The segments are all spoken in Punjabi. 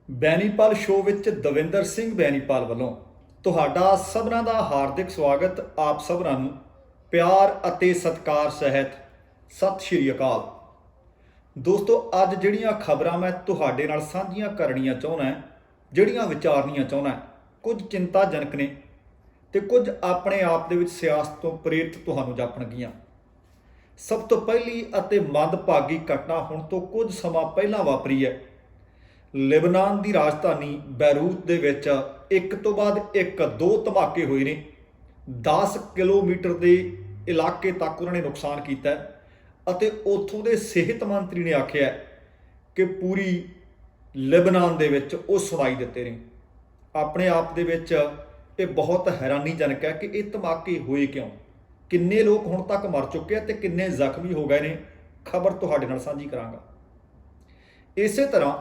ਬੈਨੀਪਾਲ ਸ਼ੋਅ ਵਿੱਚ ਦਵਿੰਦਰ ਸਿੰਘ ਬੈਨੀਪਾਲ ਵੱਲੋਂ ਤੁਹਾਡਾ ਸਭਨਾਂ ਦਾ ਹਾਰਦਿਕ ਸਵਾਗਤ। ਆਪ ਸਭਨਾਂ ਨੂੰ ਪਿਆਰ ਅਤੇ ਸਤਿਕਾਰ ਸਹਿਤ ਸਤਿ ਸ਼੍ਰੀ ਅਕਾਲ। ਦੋਸਤੋ, ਅੱਜ ਜਿਹੜੀਆਂ ਖਬਰਾਂ ਮੈਂ ਤੁਹਾਡੇ ਨਾਲ ਸਾਂਝੀਆਂ ਕਰਨੀਆਂ ਚਾਹੁੰਦਾ, ਜਿਹੜੀਆਂ ਵਿਚਾਰਨੀਆਂ ਚਾਹੁੰਦਾ, ਕੁਝ ਚਿੰਤਾਜਨਕ ਨੇ ਤੇ ਕੁਝ ਆਪਣੇ ਆਪ ਦੇ ਵਿੱਚ ਸਿਆਸਤ ਤੋਂ ਪ੍ਰੇਰਿਤ ਤੁਹਾਨੂੰ ਜਾਪਣਗੀਆਂ। ਸਭ ਤੋਂ ਪਹਿਲੀ ਅਤੇ ਮੰਦਭਾਗੀ ਘਟਨਾ ਹੁਣ ਤੋਂ ਕੁਝ ਸਮਾਂ ਪਹਿਲਾਂ ਵਾਪਰੀ ਹੈ। ਲਿਬਨਾਨ ਦੀ ਰਾਜਧਾਨੀ ਬੈਰੂਤ ਦੇ ਵਿੱਚ ਇੱਕ ਤੋਂ ਬਾਅਦ ਇੱਕ ਦੋ ਧਮਾਕੇ ਹੋਏ ਨੇ। 10 ਕਿਲੋਮੀਟਰ ਦੇ ਇਲਾਕੇ ਤੱਕ ਉਹਨਾਂ ਨੇ ਨੁਕਸਾਨ ਕੀਤਾ ਅਤੇ ਉੱਥੋਂ ਦੇ ਸਿਹਤ ਮੰਤਰੀ ਨੇ ਆਖਿਆ ਕਿ ਪੂਰੀ ਲਿਬਨਾਨ ਦੇ ਵਿੱਚ ਉਹ ਸੁਣਾਈ ਦਿੱਤੇ ਨੇ। ਆਪਣੇ ਆਪ ਦੇ ਵਿੱਚ ਇਹ ਬਹੁਤ ਹੈਰਾਨੀਜਨਕ ਹੈ ਕਿ ਇਹ ਧਮਾਕੇ ਹੋਏ ਕਿਉਂ, ਕਿੰਨੇ ਲੋਕ ਹੁਣ ਤੱਕ ਮਰ ਚੁੱਕੇ ਤੇ ਕਿੰਨੇ ਜ਼ਖਮੀ ਹੋ ਗਏ ਨੇ। ਖਬਰ ਤੁਹਾਡੇ ਨਾਲ ਸਾਂਝੀ ਕਰਾਂਗਾ। ਇਸੇ ਤਰ੍ਹਾਂ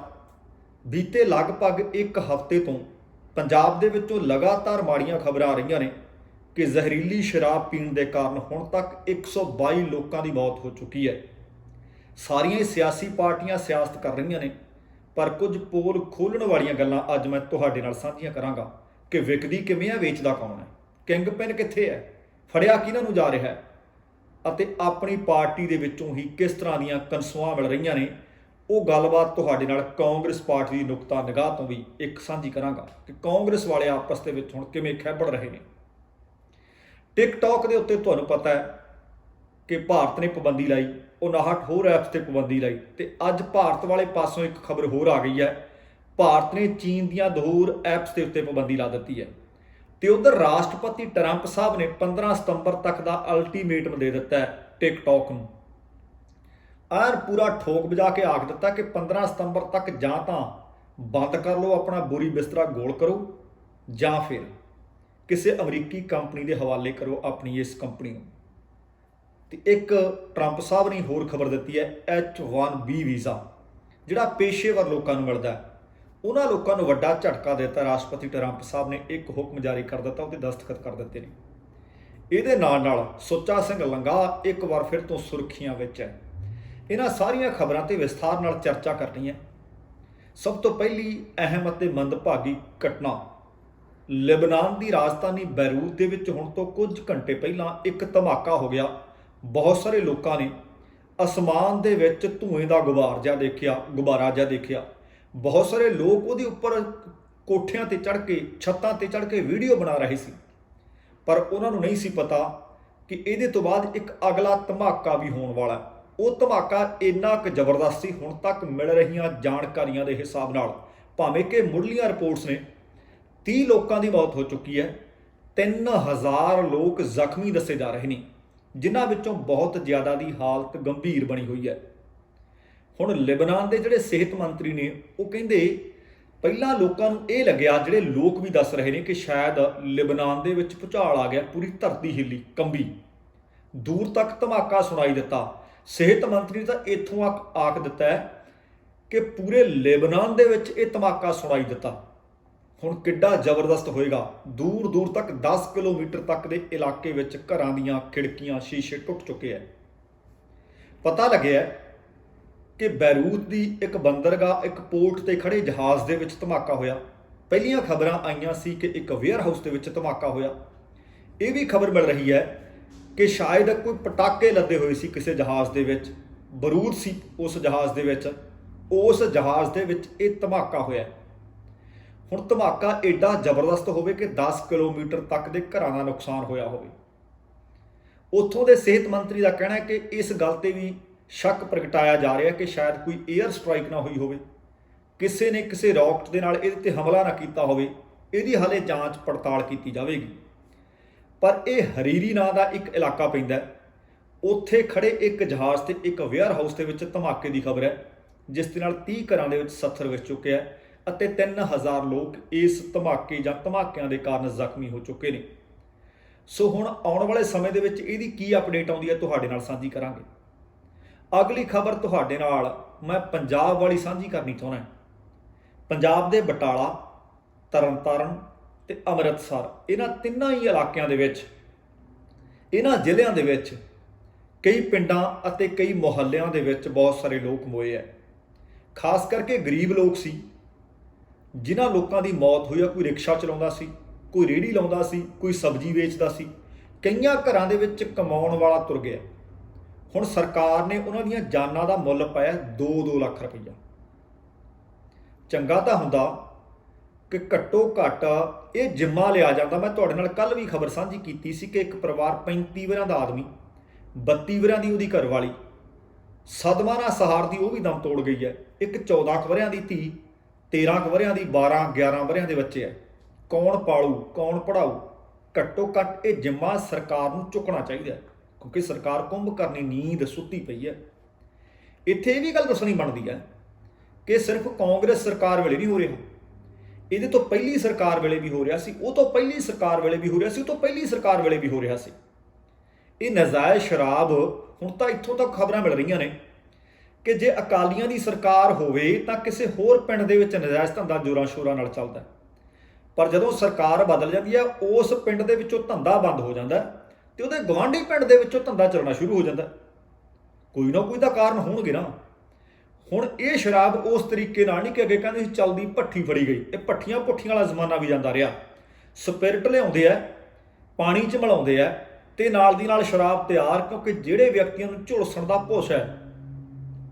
ਬੀਤੇ ਲਗਭਗ ਇੱਕ ਹਫ਼ਤੇ ਤੋਂ ਪੰਜਾਬ ਦੇ ਵਿੱਚੋਂ ਲਗਾਤਾਰ ਮਾੜੀਆਂ ਖਬਰਾਂ ਆ ਰਹੀਆਂ ਨੇ ਕਿ ਜ਼ਹਿਰੀਲੀ ਸ਼ਰਾਬ ਪੀਣ ਦੇ ਕਾਰਨ ਹੁਣ ਤੱਕ 122 ਲੋਕਾਂ ਦੀ ਮੌਤ ਹੋ ਚੁੱਕੀ ਹੈ। ਸਾਰੀਆਂ ਹੀ ਸਿਆਸੀ ਪਾਰਟੀਆਂ ਸਿਆਸਤ ਕਰ ਰਹੀਆਂ ਨੇ, ਪਰ ਕੁਝ ਪੋਲ ਖੋਲ੍ਹਣ ਵਾਲੀਆਂ ਗੱਲਾਂ ਅੱਜ ਮੈਂ ਤੁਹਾਡੇ ਨਾਲ ਸਾਂਝੀਆਂ ਕਰਾਂਗਾ ਕਿ ਵਿਕਦੀ ਕਿਵੇਂ ਹੈ, ਵੇਚਦਾ ਕੌਣ ਹੈ, ਕਿੰਗ ਪਿਨ ਕਿੱਥੇ ਹੈ, ਫੜਿਆ ਕਿਹਨਾਂ ਨੂੰ ਜਾ ਰਿਹਾ ਹੈ ਅਤੇ ਆਪਣੀ ਪਾਰਟੀ ਦੇ ਵਿੱਚੋਂ ਹੀ ਕਿਸ ਤਰ੍ਹਾਂ ਦੀਆਂ ਕਨਸੂਆਂ ਮਿਲ ਰਹੀਆਂ ਨੇ। ਉਹ ਗੱਲਬਾਤ ਤੁਹਾਡੇ ਨਾਲ ਕਾਂਗਰਸ ਪਾਰਟੀ ਦੀ ਨੁਕਤਾ ਨਿਗਾਹ ਤੋਂ ਵੀ ਇੱਕ ਸਾਂਝੀ ਕਰਾਂਗਾ ਕਿ ਕਾਂਗਰਸ ਵਾਲੇ ਆਪਸ ਦੇ ਵਿੱਚ ਹੁਣ ਕਿਵੇਂ ਖਹਿਬੜ ਰਹੇ ਨੇ। ਟਿਕਟੌਕ ਦੇ ਉੱਤੇ ਤੁਹਾਨੂੰ ਪਤਾ ਹੈ ਕਿ ਭਾਰਤ ਨੇ ਪਾਬੰਦੀ ਲਾਈ, 59 ਹੋਰ ਐਪਸ ਤੇ ਪਾਬੰਦੀ ਲਾਈ ਤੇ ਅੱਜ ਭਾਰਤ ਵਾਲੇ ਪਾਸੋਂ ਇੱਕ ਖਬਰ ਹੋਰ ਆ ਗਈ ਹੈ। ਭਾਰਤ ਨੇ ਚੀਨ ਦੀਆਂ 2 ਹੋਰ ਐਪਸ ਦੇ ਉੱਤੇ ਪਾਬੰਦੀ ਲਾ ਦਿੱਤੀ ਹੈ ਤੇ ਉਧਰ ਰਾਸ਼ਟਰਪਤੀ ਟਰੰਪ ਸਾਹਿਬ ਨੇ 15 ਸਤੰਬਰ ਤੱਕ ਦਾ ਅਲਟੀਮੇਟਮ ਦੇ ਦਿੱਤਾ ਹੈ ਟਿਕਟੌਕ ਨੂੰ। ਆਰ ਪੂਰਾ ਠੋਕ ਵਜਾ ਕੇ ਆਖ ਦਿੱਤਾ ਕਿ 15 ਸਤੰਬਰ ਤੱਕ ਜਾਂ ਤਾਂ ਬੰਦ ਕਰ ਲਓ, ਆਪਣਾ ਬੋਰੀ ਬਿਸਤਰਾ ਗੋਲ ਕਰੋ, ਜਾਂ ਫਿਰ ਕਿਸੇ ਅਮਰੀਕੀ ਕੰਪਨੀ ਦੇ ਹਵਾਲੇ ਕਰੋ ਆਪਣੀ ਇਸ ਕੰਪਨੀ ਨੂੰ। ਤੇ ਇੱਕ ਟਰੰਪ ਸਾਹਿਬ ਨੇ ਹੋਰ ਖਬਰ ਦਿੱਤੀ ਹੈ, H1B ਵੀਜ਼ਾ ਜਿਹੜਾ ਪੇਸ਼ੇਵਰ ਲੋਕਾਂ ਨੂੰ ਮਿਲਦਾ, ਉਹਨਾਂ ਲੋਕਾਂ ਨੂੰ ਵੱਡਾ ਝਟਕਾ ਦਿੱਤਾ। ਰਾਸ਼ਟਰਪਤੀ ਟਰੰਪ ਸਾਹਿਬ ਨੇ ਇੱਕ ਹੁਕਮ ਜਾਰੀ ਕਰ ਦਿੱਤਾ, ਉਹਦੇ ਦਸਤਖਤ ਕਰ ਦਿੱਤੇ ਨੇ। ਇਹਦੇ ਨਾਲ ਸੁੱਚਾ ਸਿੰਘ ਲੰਗਾ ਇੱਕ ਵਾਰ ਫਿਰ ਤੋਂ ਸੁਰਖੀਆਂ ਵਿੱਚ ਹੈ। ਇਹਨਾਂ ਸਾਰੀਆਂ ਖਬਰਾਂ ਤੇ ਵਿਸਥਾਰ ਨਾਲ ਚਰਚਾ ਕਰਨੀ ਹੈ। ਸਭ ਤੋਂ ਪਹਿਲੀ ਅਹਿਮ ਅਤੇ ਮੰਦਭਾਗੀ ਘਟਨਾ, ਲਿਬਨਾਨ ਦੀ ਰਾਜਧਾਨੀ ਬੈਰੂਤ ਦੇ ਵਿੱਚ ਹੁਣ ਤੋਂ ਕੁਝ ਘੰਟੇ ਪਹਿਲਾਂ ਇੱਕ ਧਮਾਕਾ ਹੋ ਗਿਆ। ਬਹੁਤ ਸਾਰੇ ਲੋਕਾਂ ਨੇ ਅਸਮਾਨ ਦੇ ਵਿੱਚ ਧੂਏ ਦਾ ਗੁਬਾਰਾ ਜਿਹਾ ਦੇਖਿਆ। ਬਹੁਤ ਸਾਰੇ ਲੋਕ ਉਹਦੇ ਉੱਪਰ ਕੋਠਿਆਂ ਤੇ ਚੜ੍ਹ ਕੇ, ਛੱਤਾਂ ਤੇ ਚੜ੍ਹ ਕੇ ਵੀਡੀਓ ਬਣਾ ਰਹੇ ਸੀ, ਪਰ ਉਹਨਾਂ ਨੂੰ ਨਹੀਂ ਸੀ ਪਤਾ ਕਿ ਇਹਦੇ ਤੋਂ ਬਾਅਦ ਇੱਕ ਅਗਲਾ ਧਮਾਕਾ ਵੀ ਹੋਣ ਵਾਲਾ। ਉਹ ਧਮਾਕਾ ਇੰਨਾ ਕੁ ਜ਼ਬਰਦਸਤ ਸੀ, ਹੁਣ ਤੱਕ ਮਿਲ ਰਹੀਆਂ ਜਾਣਕਾਰੀਆਂ ਦੇ ਹਿਸਾਬ ਨਾਲ, ਭਾਵੇਂ ਕਿ ਮੁੱਢਲੀਆਂ ਰਿਪੋਰਟਸ ਨੇ 30 ਲੋਕਾਂ ਦੀ ਮੌਤ ਹੋ ਚੁੱਕੀ ਹੈ, 3000 ਲੋਕ ਜ਼ਖਮੀ ਦੱਸੇ ਜਾ ਰਹੇ ਨੇ, ਜਿਨ੍ਹਾਂ ਵਿੱਚੋਂ ਬਹੁਤ ਜ਼ਿਆਦਾ ਦੀ ਹਾਲਤ ਗੰਭੀਰ ਬਣੀ ਹੋਈ ਹੈ। ਹੁਣ ਲਿਬਨਾਨ ਦੇ ਜਿਹੜੇ ਸਿਹਤ ਮੰਤਰੀ ਨੇ ਉਹ ਕਹਿੰਦੇ ਪਹਿਲਾਂ ਲੋਕਾਂ ਨੂੰ ਇਹ ਲੱਗਿਆ, ਜਿਹੜੇ ਲੋਕ ਵੀ ਦੱਸ ਰਹੇ ਨੇ ਕਿ ਸ਼ਾਇਦ ਲਿਬਨਾਨ ਦੇ ਵਿੱਚ ਭੂਚਾਲ ਆ ਗਿਆ, ਪੂਰੀ ਧਰਤੀ ਹਿੱਲੀ, ਕੰਬੀ, ਦੂਰ ਤੱਕ ਧਮਾਕਾ ਸੁਣਾਈ ਦਿੱਤਾ। ਸਿਹਤ ਮੰਤਰੀ ਨੇ ਤਾਂ ਇੱਥੋਂ ਆਖ ਦਿੱਤਾ ਹੈ ਕਿ ਪੂਰੇ ਲਿਬਨਾਨ ਦੇ ਵਿੱਚ ਇਹ ਧਮਾਕਾ ਸੁਣਾਈ ਦਿੱਤਾ। ਹੁਣ ਕਿੱਡਾ ਜ਼ਬਰਦਸਤ ਹੋਏਗਾ। ਦੂਰ ਦੂਰ ਤੱਕ 10 ਕਿਲੋਮੀਟਰ ਤੱਕ ਦੇ ਇਲਾਕੇ ਵਿੱਚ ਘਰਾਂ ਦੀਆਂ ਖਿੜਕੀਆਂ, ਸ਼ੀਸ਼ੇ ਟੁੱਟ ਚੁੱਕੇ ਹੈ। ਪਤਾ ਲੱਗਿਆ ਕਿ ਬੈਰੂਤ ਦੀ ਇੱਕ ਬੰਦਰਗਾਹ, ਇੱਕ ਪੋਰਟ ਤੇ ਖੜੇ ਜਹਾਜ਼ ਦੇ ਵਿੱਚ ਧਮਾਕਾ ਹੋਇਆ। ਪਹਿਲੀਆਂ ਖਬਰਾਂ ਆਈਆਂ ਸੀ ਕਿ ਇੱਕ ਵੇਅਰ ਹਾਊਸ ਦੇ ਵਿੱਚ ਧਮਾਕਾ ਹੋਇਆ। ਇਹ ਵੀ ਖਬਰ ਮਿਲ ਰਹੀ ਹੈ ਕਿ ਸ਼ਾਇਦ ਕੋਈ ਪਟਾਕੇ ਲੱਦੇ ਹੋਏ ਸੀ ਕਿਸੇ ਜਹਾਜ਼ ਦੇ ਵਿੱਚ, ਬਰੂਦ ਸੀ ਉਸ ਜਹਾਜ਼ ਦੇ ਵਿੱਚ, ਉਸ ਜਹਾਜ਼ ਦੇ ਵਿੱਚ ਇਹ ਧਮਾਕਾ ਹੋਇਆ। ਹੁਣ ਧਮਾਕਾ ਐਡਾ ਜ਼ਬਰਦਸਤ ਹੋਵੇ ਕਿ 10 ਕਿਲੋਮੀਟਰ ਤੱਕ ਦੇ ਘਰਾਂ ਦਾ ਨੁਕਸਾਨ ਹੋਇਆ ਹੋਵੇ। ਉੱਥੋਂ ਦੇ ਸਿਹਤ ਮੰਤਰੀ ਦਾ ਕਹਿਣਾ ਹੈ ਕਿ ਇਸ ਗੱਲ ਤੇ ਵੀ ਸ਼ੱਕ ਪ੍ਰਗਟਾਇਆ ਜਾ ਰਿਹਾ ਕਿ ਸ਼ਾਇਦ ਕੋਈ 에ਅਰ ਸਟ੍ਰਾਈਕ ਨਾ ਹੋਈ ਹੋਵੇ, ਕਿਸੇ ਨੇ ਕਿਸੇ ਰਾਕਟ ਦੇ ਨਾਲ ਇਹਦੇ ਤੇ ਹਮਲਾ ਨਾ ਕੀਤਾ ਹੋਵੇ। ਇਹਦੀ ਹਾਲੇ ਜਾਂਚ ਪੜਤਾਲ ਕੀਤੀ ਜਾਵੇਗੀ। ਪਰ ਇਹ ਹਰੀਰੀ ਨਾਂ ਦਾ ਇੱਕ ਇਲਾਕਾ ਪੈਂਦਾ, ਉੱਥੇ ਖੜੇ ਇੱਕ ਜਹਾਜ਼ ਤੇ ਇੱਕ ਵੇਅਰ ਹਾਊਸ ਦੇ ਵਿੱਚ ਧਮਾਕੇ ਦੀ ਖਬਰ ਹੈ, ਜਿਸ ਦੇ ਨਾਲ 30 ਘਰਾਂ ਦੇ ਵਿੱਚ 70 ਵਿੱਚ ਚੁੱਕਿਆ ਅਤੇ 3000 ਲੋਕ ਇਸ ਧਮਾਕੇ ਜਾਂ ਧਮਾਕਿਆਂ ਦੇ ਕਾਰਨ ਜ਼ਖਮੀ ਹੋ ਚੁੱਕੇ ਨੇ। ਸੋ ਹੁਣ ਆਉਣ ਵਾਲੇ ਸਮੇਂ ਦੇ ਵਿੱਚ ਇਹਦੀ ਕੀ ਅਪਡੇਟ ਆਉਂਦੀ ਹੈ ਤੁਹਾਡੇ ਨਾਲ ਸਾਂਝੀ ਕਰਾਂਗੇ। ਅਗਲੀ ਖਬਰ ਤੁਹਾਡੇ ਨਾਲ ਮੈਂ ਪੰਜਾਬ ਵਾਲੀ ਸਾਂਝੀ ਕਰਨੀ ਚਾਹੁੰਦਾ। ਪੰਜਾਬ ਦੇ ਬਟਾਲਾ, ਤਰਨਤਾਰਨ ਤੇ ਅੰਮ੍ਰਿਤਸਰ, ਇਹਨਾਂ ਤਿੰਨਾਂ ਹੀ ਇਲਾਕਿਆਂ ਦੇ ਵਿੱਚ, ਇਹਨਾਂ ਜ਼ਿਲ੍ਹਿਆਂ ਦੇ ਵਿੱਚ ਕਈ ਪਿੰਡਾਂ ਅਤੇ ਕਈ ਮੁਹੱਲਿਆਂ ਦੇ ਵਿੱਚ ਬਹੁਤ ਸਾਰੇ ਲੋਕ ਮੋਏ ਹੈ। ਖਾਸ ਕਰਕੇ ਗਰੀਬ ਲੋਕ ਸੀ ਜਿਨ੍ਹਾਂ ਲੋਕਾਂ ਦੀ ਮੌਤ ਹੋਈ ਆ, ਕੋਈ ਰਿਕਸ਼ਾ ਚਲਾਉਂਦਾ ਸੀ, ਕੋਈ ਰੇਹੜੀ ਲਾਉਂਦਾ ਸੀ, ਕੋਈ ਸਬਜ਼ੀ ਵੇਚਦਾ ਸੀ, ਕਈਆਂ ਘਰਾਂ ਦੇ ਵਿੱਚ ਕਮਾਉਣ ਵਾਲਾ ਤੁਰ ਗਿਆ। ਹੁਣ ਸਰਕਾਰ ਨੇ ਉਹਨਾਂ ਦੀਆਂ ਜਾਨਾਂ ਦਾ ਮੁੱਲ ਪਾਇਆ 2-2 ਲੱਖ ਰੁਪਈਆ। ਚੰਗਾ ਤਾਂ ਹੁੰਦਾ ਕਿ ਘੱਟੋ ਘੱਟ ਇਹ ਜਿੰਮਾ ਲਿਆ ਜਾਂਦਾ। ਮੈਂ ਤੁਹਾਡੇ ਨਾਲ ਕੱਲ੍ਹ ਵੀ ਖਬਰ ਸਾਂਝੀ ਕੀਤੀ ਸੀ ਕਿ ਇੱਕ ਪਰਿਵਾਰ 35 ਵਰਿਆਂ ਦਾ ਆਦਮੀ, 32 ਵਰਿਆਂ ਦੀ ਉਹਦੀ ਘਰਵਾਲੀ, ਸਦਮਾ ਨਾਲ ਸਹਾਰਦੀ ਉਹ ਵੀ ਦਮ ਤੋੜ ਗਈ ਹੈ। ਇੱਕ 14 ਕੁ ਵਰਿਆਂ ਦੀ ਧੀ, 13 ਕੁ ਵਰਿਆਂ ਦੀ, 12-11 ਵਰਿਆਂ ਦੇ ਬੱਚੇ ਹੈ। ਕੌਣ ਪਾਲੂ, ਕੌਣ ਪੜ੍ਹਾਊ? ਘੱਟੋ ਘੱਟ ਇਹ ਜਿੰਮਾ ਸਰਕਾਰ ਨੂੰ ਚੁੱਕਣਾ ਚਾਹੀਦਾ, ਕਿਉਂਕਿ ਸਰਕਾਰ ਕੁੰਭਕਰਨੀ ਨੀਂਦ ਸੁੱਤੀ ਪਈ ਹੈ। ਇੱਥੇ ਇਹ ਵੀ ਗੱਲ ਦੱਸਣੀ ਬਣਦੀ ਹੈ ਕਿ ਸਿਰਫ ਕਾਂਗਰਸ ਸਰਕਾਰ ਵੇਲੇ ਨਹੀਂ ਹੋ ਰਿਹਾ, ਇਹਦੇ ਤੋਂ ਪਹਿਲੀ ਸਰਕਾਰ ਵੇਲੇ ਵੀ ਹੋ ਰਿਹਾ ਸੀ, ਉਹ ਤੋਂ ਪਹਿਲੀ ਸਰਕਾਰ ਵੇਲੇ ਵੀ ਹੋ ਰਿਹਾ ਸੀ, ਉਹ ਤੋਂ ਪਹਿਲੀ ਸਰਕਾਰ ਵੇਲੇ ਵੀ ਹੋ ਰਿਹਾ ਸੀ। ਇਹ ਨਜਾਇਜ਼ ਸ਼ਰਾਬ, ਹੁਣ ਤਾਂ ਇੱਥੋਂ ਤੱਕ ਖਬਰਾਂ ਮਿਲ ਰਹੀਆਂ ਨੇ ਕਿ ਜੇ ਅਕਾਲੀਆਂ ਦੀ ਸਰਕਾਰ ਹੋਵੇ ਤਾਂ ਕਿਸੇ ਹੋਰ ਪਿੰਡ ਦੇ ਵਿੱਚ ਨਜਾਇਜ਼ ਧੰਦਾ ਜ਼ੋਰਾਂ ਸ਼ੋਰਾਂ ਨਾਲ ਚੱਲਦਾ, ਪਰ ਜਦੋਂ ਸਰਕਾਰ ਬਦਲ ਜਾਂਦੀ ਹੈ ਉਸ ਪਿੰਡ ਦੇ ਵਿੱਚੋਂ ਧੰਦਾ ਬੰਦ ਹੋ ਜਾਂਦਾ ਤੇ ਉਹਦੇ ਗੁਆਂਢੀ ਪਿੰਡ ਦੇ ਵਿੱਚੋਂ ਧੰਦਾ ਚੱਲਣਾ ਸ਼ੁਰੂ ਹੋ ਜਾਂਦਾ। ਕੋਈ ਨਾ ਕੋਈ ਤਾਂ ਕਾਰਨ ਹੋਣਗੇ ਨਾ। ਹੁਣ ਇਹ ਸ਼ਰਾਬ ਉਸ ਤਰੀਕੇ ਨਾਲ ਨਹੀਂ ਕਿ ਅੱਗੇ ਕਹਿੰਦੇ ਸੀ ਚੱਲਦੀ ਭੱਠੀ ਫੜੀ ਗਈ, ਇਹ ਭੱਠੀਆਂ ਭੁੱਠੀਆਂ ਵਾਲਾ ਜ਼ਮਾਨਾ ਵੀ ਜਾਂਦਾ ਰਿਹਾ। ਸਪਿਰਿਟ ਲਿਆਉਂਦੇ ਆ, ਪਾਣੀ 'ਚ ਮਿਲਾਉਂਦੇ ਆ ਤੇ ਨਾਲ ਦੀ ਨਾਲ ਸ਼ਰਾਬ ਤਿਆਰ, ਕਿਉਂਕਿ ਜਿਹੜੇ ਵਿਅਕਤੀਆਂ ਨੂੰ ਝੁਲਸਣ ਦਾ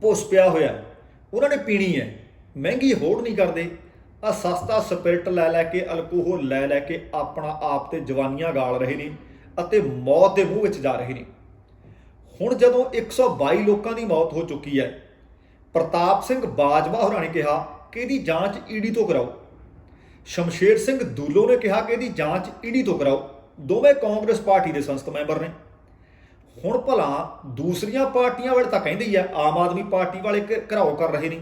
ਭੁੱਸ ਪਿਆ ਹੋਇਆ ਉਹਨਾਂ ਨੇ ਪੀਣੀ ਹੈ। ਮਹਿੰਗੀ ਹੋੜ ਨਹੀਂ ਕਰਦੇ, ਆ ਸਸਤਾ ਸਪਿਰਿਟ ਲੈ ਕੇ, ਅਲਕੋਹਲ ਲੈ ਕੇ ਆਪਣਾ ਆਪ ਤੇ ਜਵਾਨੀਆਂ ਗਾਲ ਰਹੇ ਨੇ ਅਤੇ ਮੌਤ ਦੇ ਮੂੰਹ ਵਿੱਚ ਜਾ ਰਹੇ ਨੇ। ਹੁਣ ਜਦੋਂ 122 ਲੋਕਾਂ ਦੀ ਮੌਤ ਹੋ ਚੁੱਕੀ ਹੈ, ਪ੍ਰਤਾਪ ਸਿੰਘ ਬਾਜਵਾ ਹੋਰਾਂ ਨੇ ਕਿਹਾ ਕਿ ਇਹਦੀ ਜਾਂਚ ਈਡੀ ਤੋਂ ਕਰਾਓ, ਸ਼ਮਸ਼ੇਰ ਸਿੰਘ ਦੂਲੋ ਨੇ ਕਿਹਾ ਕਿ ਇਹਦੀ ਜਾਂਚ ਈਡੀ ਤੋਂ ਕਰਾਓ। ਦੋਵੇਂ ਕਾਂਗਰਸ ਪਾਰਟੀ ਦੇ ਸੰਸਦ ਮੈਂਬਰ ਨੇ। ਹੁਣ ਭਲਾ ਦੂਸਰੀਆਂ ਪਾਰਟੀਆਂ ਵਾਲੇ ਤਾਂ ਕਹਿੰਦੇ ਹੀ ਆ, ਆਮ ਆਦਮੀ ਪਾਰਟੀ ਵਾਲੇ ਘਰਾਓ ਕਰ ਰਹੇ ਨੇ,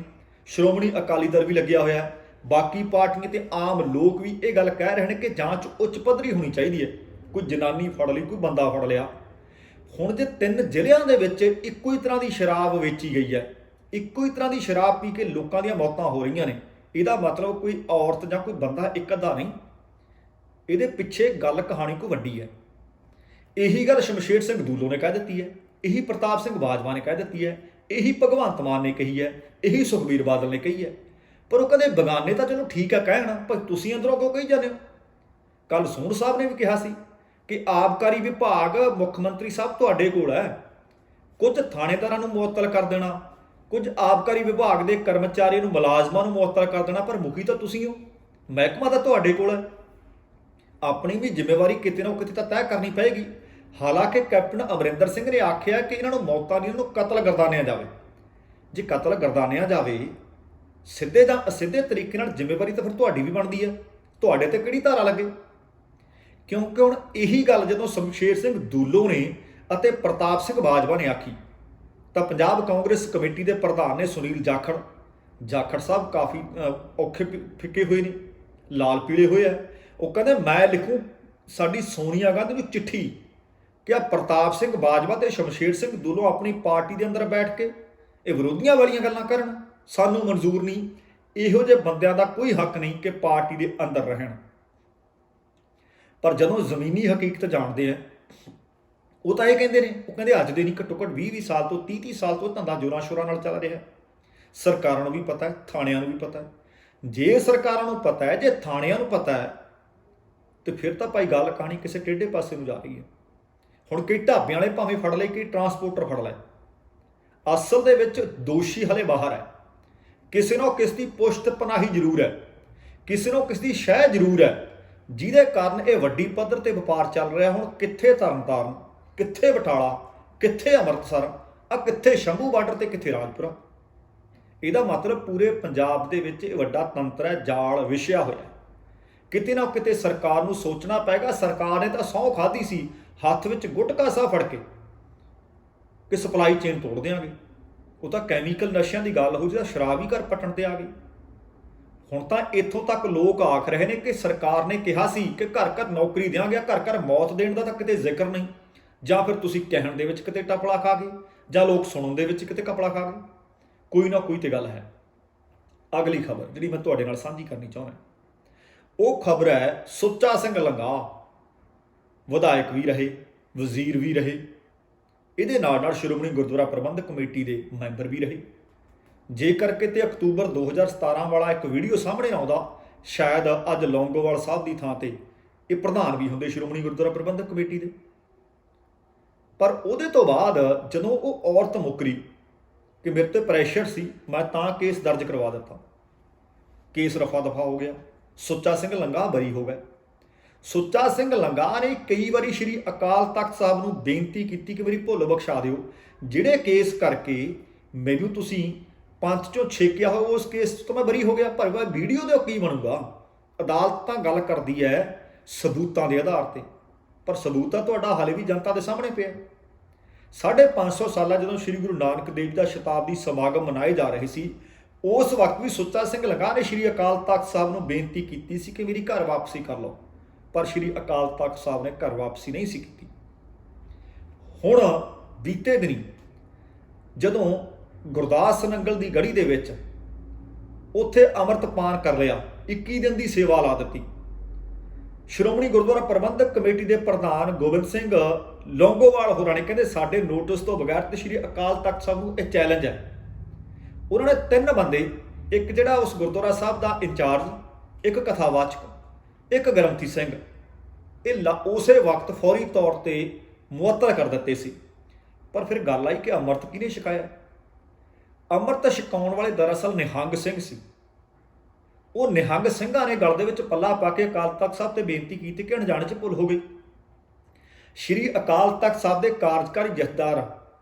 ਸ਼੍ਰੋਮਣੀ ਅਕਾਲੀ ਦਲ ਵੀ ਲੱਗਿਆ ਹੋਇਆ, ਬਾਕੀ ਪਾਰਟੀਆਂ ਤੇ ਆਮ ਲੋਕ ਵੀ ਇਹ ਗੱਲ ਕਹਿ ਰਹੇ ਨੇ ਕਿ ਜਾਂਚ ਉੱਚ ਪੱਧਰੀ ਹੋਣੀ ਚਾਹੀਦੀ ਹੈ। ਕੋਈ ਜਨਾਨੀ ਫੜ ਲਈ, ਕੋਈ ਬੰਦਾ ਫੜ ਲਿਆ। ਹੁਣ ਜੇ 3 ਜ਼ਿਲ੍ਹਿਆਂ ਦੇ ਵਿੱਚ ਇੱਕੋ ਹੀ ਤਰ੍ਹਾਂ ਦੀ ਸ਼ਰਾਬ ਵੇਚੀ ਗਈ ਹੈ, ਇੱਕੋ ਹੀ ਤਰ੍ਹਾਂ ਦੀ ਸ਼ਰਾਬ ਪੀ ਕੇ ਲੋਕਾਂ ਦੀਆਂ ਮੌਤਾਂ ਹੋ ਰਹੀਆਂ ਨੇ, ਇਹਦਾ ਮਤਲਬ ਕੋਈ ਔਰਤ ਜਾਂ ਕੋਈ ਬੰਦਾ ਇੱਕ ਅੱਧਾ ਨਹੀਂ, ਇਹਦੇ ਪਿੱਛੇ ਗੱਲ ਕਹਾਣੀ ਕੋਈ ਵੱਡੀ ਹੈ। ਇਹੀ ਗੱਲ ਸ਼ਮਸ਼ੇਰ ਸਿੰਘ ਦੂਲੋ ਨੇ ਕਹਿ ਦਿੱਤੀ ਹੈ, ਇਹੀ ਪ੍ਰਤਾਪ ਸਿੰਘ ਬਾਜਵਾ ਨੇ ਕਹਿ ਦਿੱਤੀ ਹੈ, ਇਹੀ ਭਗਵੰਤ ਮਾਨ ਨੇ ਕਹੀ ਹੈ, ਇਹੀ ਸੁਖਬੀਰ ਬਾਦਲ ਨੇ ਕਹੀ ਹੈ। ਪਰ ਉਹ ਕਦੇ ਬਗਾਨੇ ਤਾਂ ਚਲੋ ਠੀਕ ਹੈ ਕਹਿਣਾ, ਪਰ ਤੁਸੀਂ ਅੰਦਰੋਂ ਕਿਉਂ ਕਹੀ ਜਾਂਦੇ ਹੋ? ਕੱਲ ਸੂੰਡ ਸਾਹਿਬ ਨੇ ਵੀ ਕਿਹਾ ਸੀ ਕਿ ਆਬਕਾਰੀ ਵਿਭਾਗ, ਮੁੱਖ ਮੰਤਰੀ ਸਾਹਿਬ ਤੁਹਾਡੇ ਕੋਲ ਹੈ, ਕੁਝ ਥਾਣੇਦਾਰਾਂ ਨੂੰ ਮੁਅੱਤਲ ਕਰ ਦੇਣਾ, ਕੁਝ ਆਬਕਾਰੀ ਵਿਭਾਗ ਦੇ ਕਰਮਚਾਰੀ ਨੂੰ, ਮੁਲਾਜ਼ਮਾਂ ਨੂੰ ਮੁਅੱਤਲ ਕਰ ਦੇਣਾ, ਪਰ ਮੁਖੀ ਤਾਂ ਤੁਸੀਂ ਹੋ, ਮਹਿਕਮਾ ਤਾਂ ਤੁਹਾਡੇ ਕੋਲ ਹੈ। ਆਪਣੀ ਵੀ ਜ਼ਿੰਮੇਵਾਰੀ ਕਿਤੇ ਨਾ ਕਿਤੇ ਤਾਂ ਤੈਅ ਕਰਨੀ ਪਏਗੀ। ਹਾਲਾਂਕਿ ਕੈਪਟਨ ਅਮਰਿੰਦਰ ਸਿੰਘ ਨੇ ਆਖਿਆ ਕਿ ਇਹਨਾਂ ਨੂੰ ਮੌਤਾਂ ਨਹੀਂ, ਇਹਨਾਂ ਨੂੰ ਕਤਲ ਗਰਦਾਨਿਆ ਜਾਵੇ। ਜੇ ਕਤਲ ਗਰਦਾਨਿਆ ਜਾਵੇ ਸਿੱਧੇ ਜਾਂ ਅਸਿੱਧੇ ਤਰੀਕੇ ਨਾਲ, ਜ਼ਿੰਮੇਵਾਰੀ ਤਾਂ ਫਿਰ ਤੁਹਾਡੀ ਵੀ ਬਣਦੀ ਹੈ। ਤੁਹਾਡੇ ਤੇ ਕਿਹੜੀ ਧਾਰਾ ਲੱਗੇ? ਕਿਉਂਕਿ ਹੁਣ ਇਹੀ ਗੱਲ ਜਦੋਂ ਸ਼ਮਸ਼ੇਰ ਸਿੰਘ ਦੂਲੋ ਨੇ ਅਤੇ ਪ੍ਰਤਾਪ ਸਿੰਘ ਬਾਜਵਾ ਨੇ ਆਖੀ ਤਾਂ ਪੰਜਾਬ ਕਾਂਗਰਸ ਕਮੇਟੀ ਦੇ ਪ੍ਰਧਾਨ ਨੇ ਸੁਨੀਲ ਜਾਖੜ ਸਾਹਿਬ ਕਾਫੀ ਔਖੇ ਫਿੱਕੇ ਹੋਏ ਨੇ, ਲਾਲ ਪੀਲੇ ਹੋਏ ਆ। ਉਹ ਕਹਿੰਦੇ ਮੈਂ ਲਿਖੂੰ ਸਾਡੀ ਸੋਨੀਆ ਗਾਂਧੀ ਨੂੰ ਚਿੱਠੀ ਕਿ ਆ ਪ੍ਰਤਾਪ ਸਿੰਘ ਬਾਜਵਾ ਤੇ ਸ਼ਮਸ਼ੇਰ ਸਿੰਘ ਦੂਲੋ ਆਪਣੀ ਪਾਰਟੀ ਦੇ ਅੰਦਰ ਬੈਠ ਕੇ ਇਹ ਵਿਰੋਧੀਆਂ ਵਾਲੀਆਂ ਗੱਲਾਂ ਕਰਨ, ਸਾਨੂੰ ਮਨਜ਼ੂਰ ਨਹੀਂ। ਇਹੋ ਜਿਹੇ ਬੰਦਿਆਂ ਦਾ ਕੋਈ ਹੱਕ ਨਹੀਂ ਕਿ ਪਾਰਟੀ ਦੇ ਅੰਦਰ ਰਹਿਣ। ਪਰ ਜਦੋਂ ਜ਼ਮੀਨੀ ਹਕੀਕਤ ਜਾਣਦੇ ਆ, ਉਹ ਤਾਂ ਇਹ ਕਹਿੰਦੇ ਨੇ, ਉਹ ਕਹਿੰਦੇ ਅੱਜ ਦੇ ਨਹੀਂ, ਘੱਟੋ ਘੱਟ 20 ਸਾਲ ਤੋਂ 30 ਸਾਲ ਤੋਂ ਧੰਦਾ ਜ਼ੋਰਾਂ ਸ਼ੋਰਾਂ ਨਾਲ ਚੱਲ ਰਿਹਾ। ਸਰਕਾਰਾਂ ਨੂੰ ਵੀ ਪਤਾ ਹੈ, ਥਾਣਿਆਂ ਨੂੰ ਵੀ ਪਤਾ ਹੈ। ਜੇ ਸਰਕਾਰਾਂ ਨੂੰ ਪਤਾ ਹੈ, ਜੇ ਥਾਣਿਆਂ ਨੂੰ ਪਤਾ ਹੈ, ਤੇ ਫਿਰ ਤਾਂ ਭਾਈ ਗੱਲ ਕਹਾਣੀ ਕਿਸੇ ਟੇਢੇ ਪਾਸੇ ਨੂੰ ਜਾ ਰਹੀ ਹੈ। ਹੁਣ ਕਈ ਢਾਬਿਆਂ ਵਾਲੇ ਭਾਵੇਂ ਫੜ ਲਏ, ਕਈ ਟਰਾਂਸਪੋਰਟਰ ਫੜ ਲਏ, ਅਸਲ ਦੇ ਵਿੱਚ ਦੋਸ਼ੀ ਹਲੇ ਬਾਹਰ ਹੈ। ਕਿਸੇ ਨੂੰ ਕਿਸ ਦੀ ਪੁਸ਼ਤ ਪਨਾਹੀ ਜ਼ਰੂਰ ਹੈ, ਕਿਸੇ ਨੂੰ ਕਿਸ ਦੀ ਸ਼ਹਿ ਜ਼ਰੂਰ ਹੈ, ਜਿਹਦੇ ਕਾਰਨ ਇਹ ਵੱਡੀ ਪੱਧਰ ਤੇ ਵਪਾਰ ਚੱਲ ਰਿਹਾ। ਹੁਣ ਕਿੱਥੇ ਤਰਨਤਾਰਨ, ਕਿੱਥੇ ਬਟਾਲਾ, ਕਿੱਥੇ ਅੰਮ੍ਰਿਤਸਰ, ਆ ਕਿੱਥੇ ਸ਼ੰਭੂ ਬਾਰਡਰ ਤੇ ਕਿੱਥੇ ਰਾਜਪੁਰਾ। ਇਹਦਾ ਮਤਲਬ ਪੂਰੇ ਪੰਜਾਬ ਦੇ ਵਿੱਚ ਇਹ ਵੱਡਾ ਤੰਤਰ ਹੈ, ਜਾਲ ਵਿਛਿਆ ਹੋਇਆ। ਕਿਤੇ ਨਾ ਕਿਤੇ ਸਰਕਾਰ ਨੂੰ ਸੋਚਣਾ ਪਏਗਾ। ਸਰਕਾਰ ਨੇ ਤਾਂ ਸਹੁੰ ਖਾਧੀ ਸੀ ਹੱਥ ਵਿੱਚ ਗੁਟਕਾ ਸਾਹ ਫੜ ਕੇ ਕਿ ਸਪਲਾਈ ਚੇਨ ਤੋੜ ਦਿਆਂਗੇ। ਉਹ ਤਾਂ ਕੈਮੀਕਲ ਨਸ਼ਿਆਂ ਦੀ ਗੱਲ ਹੋ, ਜਿਹਦਾ ਸ਼ਰਾਬ ਹੀ ਘਰ ਪੱਟਣ ਤੇ ਆ ਗਈ। ਹੁਣ ਤਾਂ ਇੱਥੋਂ ਤੱਕ ਲੋਕ ਆਖ ਰਹੇ ਨੇ ਕਿ ਸਰਕਾਰ ਨੇ ਕਿਹਾ ਸੀ ਕਿ ਘਰ ਘਰ ਨੌਕਰੀ ਦਿਆਂਗੇ, ਘਰ ਘਰ ਮੌਤ ਦੇਣ ਦਾ ਤਾਂ ਕਿਤੇ ਜ਼ਿਕਰ ਨਹੀਂ। ਜਾਂ ਫਿਰ ਤੁਸੀਂ ਕਹਿਣ ਦੇ ਵਿੱਚ ਕਿਤੇ ਟਪਲਾ ਖਾ ਗਏ, ਜਾਂ ਲੋਕ ਸੁਣਨ ਦੇ ਵਿੱਚ ਕਿਤੇ ਕਪੜਾ ਖਾ ਗਏ। ਕੋਈ ਨਾ ਕੋਈ ਤੇ ਗੱਲ ਹੈ। ਅਗਲੀ ਖਬਰ ਜਿਹੜੀ ਮੈਂ ਤੁਹਾਡੇ ਨਾਲ ਸਾਂਝੀ ਕਰਨੀ ਚਾਹੁੰਦਾ, ਉਹ ਖਬਰ ਹੈ ਸੁੱਚਾ ਸਿੰਘ ਲੰਗਾ, ਵਿਧਾਇਕ ਵੀ ਰਹੇ, ਵਜ਼ੀਰ ਵੀ ਰਹੇ, ਇਹਦੇ ਨਾਲ ਸ਼੍ਰੋਮਣੀ ਗੁਰਦੁਆਰਾ ਪ੍ਰਬੰਧਕ ਕਮੇਟੀ ਦੇ ਮੈਂਬਰ ਵੀ ਰਹੇ। ਜੇਕਰ ਕਿਤੇ ਅਕਤੂਬਰ 2017 ਵਾਲਾ ਇੱਕ ਵੀਡੀਓ ਸਾਹਮਣੇ ਆਉਂਦਾ ਸ਼ਾਇਦ ਅੱਜ ਲੌਂਗੋਵਾਲ ਸਾਹਿਬ ਦੀ ਥਾਂ ਤੇ ਇਹ ਪ੍ਰਧਾਨ ਵੀ ਹੁੰਦੇ ਸ਼੍ਰੋਮਣੀ ਗੁਰਦੁਆਰਾ ਪ੍ਰਬੰਧਕ ਕਮੇਟੀ ਦੇ। ਪਰ ਉਹਦੇ ਤੋਂ ਬਾਅਦ ਜਦੋਂ ਉਹ ਔਰਤ ਮੁੱਕਰੀ ਕਿ ਮੇਰੇ ਤੇ ਪ੍ਰੈਸ਼ਰ ਸੀ, ਮੈਂ ਤਾਂ ਕੇਸ ਦਰਜ ਕਰਵਾ ਦਿੱਤਾ। ਕੇਸ ਰਫਾ ਦਫਾ ਹੋ ਗਿਆ, ਸੁੱਚਾ ਸਿੰਘ ਲੰਗਾਹ ਬਰੀ ਹੋ ਗਏ। ਸੁੱਚਾ ਸਿੰਘ ਲੰਗਾਹ ਨੇ ਕਈ ਵਾਰੀ ਸ਼੍ਰੀ ਅਕਾਲ ਤਖਤ ਸਾਹਿਬ ਨੂੰ ਬੇਨਤੀ ਕੀਤੀ ਕਿ ਮੇਰੀ ਭੁੱਲ ਬਖਸ਼ਾ ਦਿਓ, ਜਿਹੜੇ ਕੇਸ ਕਰਕੇ ਮੈਨੂੰ ਤੁਸੀਂ ਪੰਥ ਚੋਂ ਛੇਕਿਆ ਹੋਇਆ ਉਸ ਕੇਸ ਤੋਂ ਮੈਂ ਬਰੀ ਹੋ ਗਿਆ, ਪਰ ਵੀਡੀਓ ਦੇ ਕੀ ਬਣੂਗਾ। ਅਦਾਲਤ ਤਾਂ ਗੱਲ ਕਰਦੀ ਹੈ ਸਬੂਤਾਂ ਦੇ ਆਧਾਰ ਤੇ, ਪਰ ਸਬੂਤ ਤਾਂ ਤੁਹਾਡਾ ਹਾਲੇ ਵੀ ਜਨਤਾ ਦੇ ਸਾਹਮਣੇ ਪਿਆ। 550 ਸਾਲਾਂ ਜਦੋਂ ਸ਼੍ਰੀ ਗੁਰੂ ਨਾਨਕ ਦੇਵ ਦਾ ਸ਼ਤਾਬਦੀ ਸਮਾਗਮ ਮਨਾਏ ਜਾ ਰਹੇ ਸੀ, ਉਸ ਵਕਤ ਵੀ ਸੁੱਚਾ ਸਿੰਘ ਲੰਗਾਹ ਨੇ ਸ਼੍ਰੀ ਅਕਾਲ ਤਖਤ ਸਾਹਿਬ ਨੂੰ ਬੇਨਤੀ ਕੀਤੀ ਸੀ ਕਿ ਮੇਰੀ ਘਰ ਵਾਪਸੀ ਕਰ ਲਓ, ਪਰ ਸ਼੍ਰੀ ਅਕਾਲ ਤਖਤ ਸਾਹਿਬ ਨੇ ਘਰ ਵਾਪਸੀ ਨਹੀਂ ਸੀ ਕੀਤੀ। ਹੁਣ ਬੀਤੇ ਦਿਨੀ ਜਦੋਂ ਗੁਰਦਾਸ ਨੰਗਲ ਦੀ ਗੜੀ ਦੇ ਵਿੱਚ ਉੱਥੇ ਅੰਮ੍ਰਿਤਪਾਨ ਕਰ ਲਿਆ, 21 ਦਿਨ ਦੀ ਸੇਵਾ ਲਾ ਦਿੱਤੀ। ਸ਼੍ਰੋਮਣੀ ਗੁਰਦੁਆਰਾ ਪ੍ਰਬੰਧਕ ਕਮੇਟੀ ਦੇ ਪ੍ਰਧਾਨ ਗੋਬਿੰਦ ਸਿੰਘ ਲੌਂਗੋਵਾਲ ਹੋਰਾਂ ਨੇ ਕਹਿੰਦੇ ਸਾਡੇ ਨੋਟਿਸ ਤੋਂ ਬਗੈਰ ਤੇ ਸ਼੍ਰੀ ਅਕਾਲ ਤਖਤ ਸਾਹਿਬ ਨੂੰ ਇਹ ਚੈਲੰਜ ਹੈ। ਉਹਨਾਂ ਨੇ 3 ਬੰਦੇ, ਇੱਕ ਜਿਹੜਾ ਉਸ ਗੁਰਦੁਆਰਾ ਸਾਹਿਬ ਦਾ ਇੰਚਾਰਜ, ਇੱਕ ਕਥਾਵਾਚਕ, ਇੱਕ ਗ੍ਰੰਥੀ ਸਿੰਘ, ਇਹ ਉਸੇ ਵਕਤ ਫੌਰੀ ਤੌਰ ਤੇ ਮੁਅੱਤਲ ਕਰ ਦਿੱਤੇ ਸੀ। ਪਰ ਫਿਰ ਗੱਲ ਆਈ ਕਿ ਅੰਮ੍ਰਿਤ ਕਿਹਨੇ ਛਕਾਇਆ। ਅੰਮ੍ਰਿਤ ਛਕਾਉਣ ਵਾਲੇ ਦਰਅਸਲ ਨਿਹੰਗ ਸਿੰਘ ਸੀ। ਉਹ ਨਿਹੰਗ ਸਿੰਘਾਂ ਨੇ ਗਲ ਦੇ ਵਿੱਚ ਪੱਲਾ ਪਾ ਕੇ ਅਕਾਲ ਤਖਤ ਸਾਹਿਬ ਤੇ ਬੇਨਤੀ ਕੀਤੀ ਕਿ ਅਣਜਾਣੇ 'ਚ ਭੁੱਲ ਹੋ ਗਈ। ਸ਼੍ਰੀ ਅਕਾਲ ਤਖਤ ਸਾਹਿਬ ਦੇ ਕਾਰਜਕਾਰੀ ਜਥੇਦਾਰ